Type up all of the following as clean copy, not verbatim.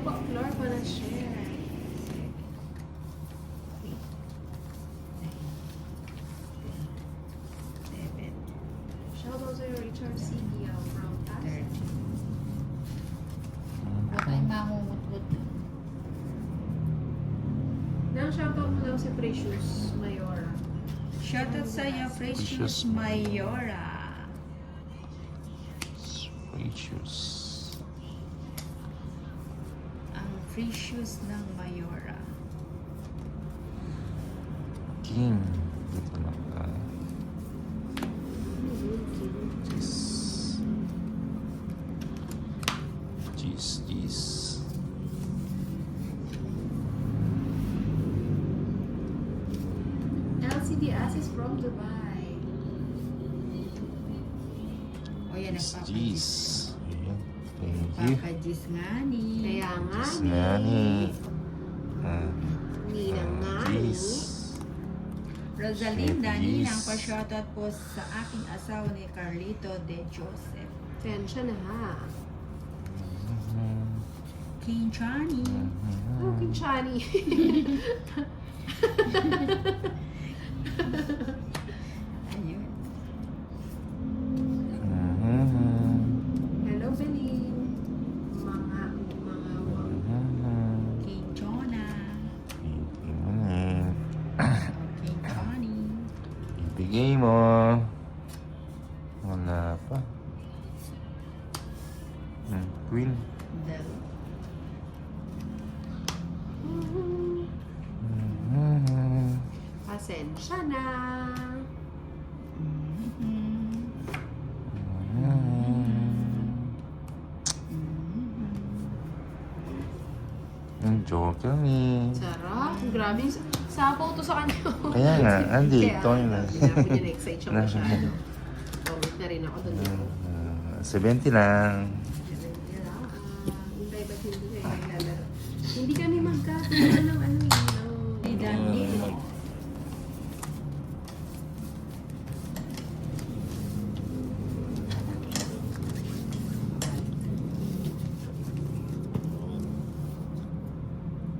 po, Flor pala share. Shout out to your Richard Sigio from Pasig. Baka ay mangungutut. Nang shoutout mo daw si Precious Mayora. Shoutout sa'yo, Precious Mayora. Precious. Ang Precious ng Mayora. King. Dito na ka. Jeez. LCD As is from Dubai. O yan, Jeez. nagpapajis. Ayan. Thank you. Papajis nga ni. Kaya nga Jeez ni. nga ni. Ninang nga ni. Jeez. Rosalinda, Jeez. ninang pa-shoutout po sa aking asawa ni Carlito de Joseph. Tensya na ha. King Johnny. Oh, Kinchani. Ayun. Hello, Benin. Mga King Jonah. King Johnny. Ibigay mo. Wala pa. Queen. Del. Pasensya na. Ang joker ni. Sarap. Grabe. Sapaw to sa kanya. Kaya nga, andito Kaya, yun. Hindi na na-excite siya masyado. Pawit na rin ako doon. 70 lang. Hindi ba't hindi kayo naglalaro? Hindi kami magkatuloy ng ano yun. Ni Dandy.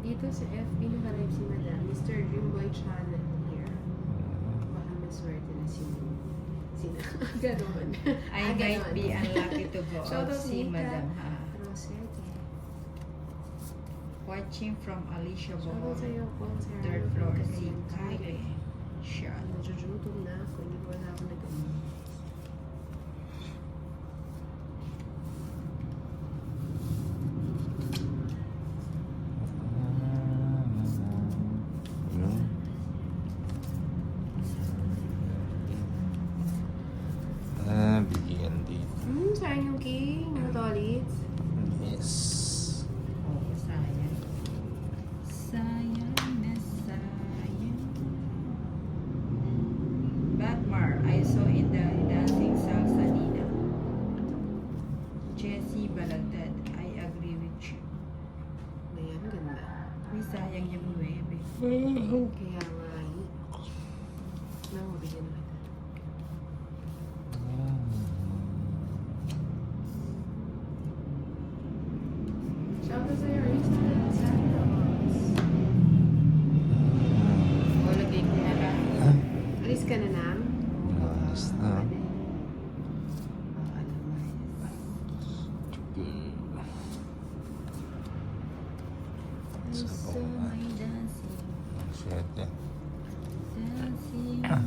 Dito sa FB nakalive si Madam, Mr. Dreamboy Channel here. Baka maswerte na si Ganon. I might be unlucky to go out Shoutout see Nika. Madam Ha. Rosette. Watching from Alicia Shoutout Bohol. sa'yo po, Sir. Third floor, si Kylie. Shot. Najujutom na ako. Hindi ko wala ako nag- Bigyan dito. sayang yung king. Ano to, Alitz? Yes. Oo, sayang. Sayang na sayang. Batmar, I saw in the dancing salsa Nina. Jessie Balagtad, I agree with you. Ayan, ganda. Uy, sayang yung 9. Kaya nga, nang mabigyan na kita. Shoutout sa'yo, Risa. Santos. O, lagay ko na lang. Alis ka na na? Alis na. Alam mo yun. I saw my dancing, Siyete. dancing. Ayan.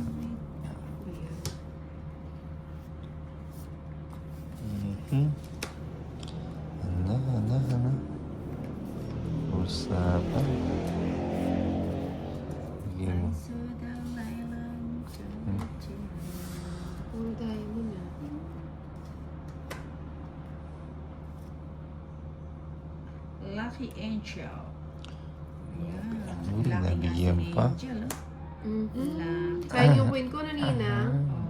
Ano? Usapan. Bigyan mo. I saw the lilac turn. Puro tayo muna. Lucky Angel. Ayan. Uy, Lucky nga nabigyan si pa. Angel, oh. Mhm. Lucky. Sayang yung queen ko na, Nina.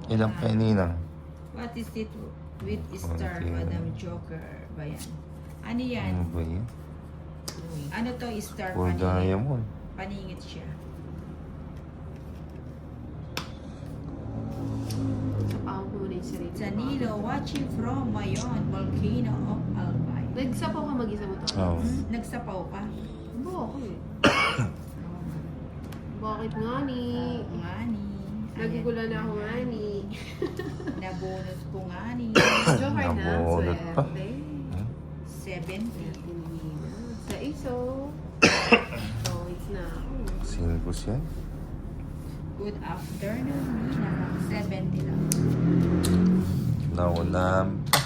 Ilang penny na? What is it with star, Okay. Madam Joker ba yan? Ano yan? Ano ba yun? Ano to, star For paningit? diamond. Paningit siya. Sa pao ko muna yung sarili. Danilo watching from Mayon, Volcano of Albay. Nagsapaw ka mag-isa mo to? Oo. Nagsapaw ka? Bakit? Bakit nga ni? Nga ni. Nagugula na ako nga ni. Nabonus ko nga ni. Joker na. Nabunot pa. Swerte. 70. Sa iso. So, it's na ako. Singus yan. Good afternoon, Nina. 70 lang. Naunam pa.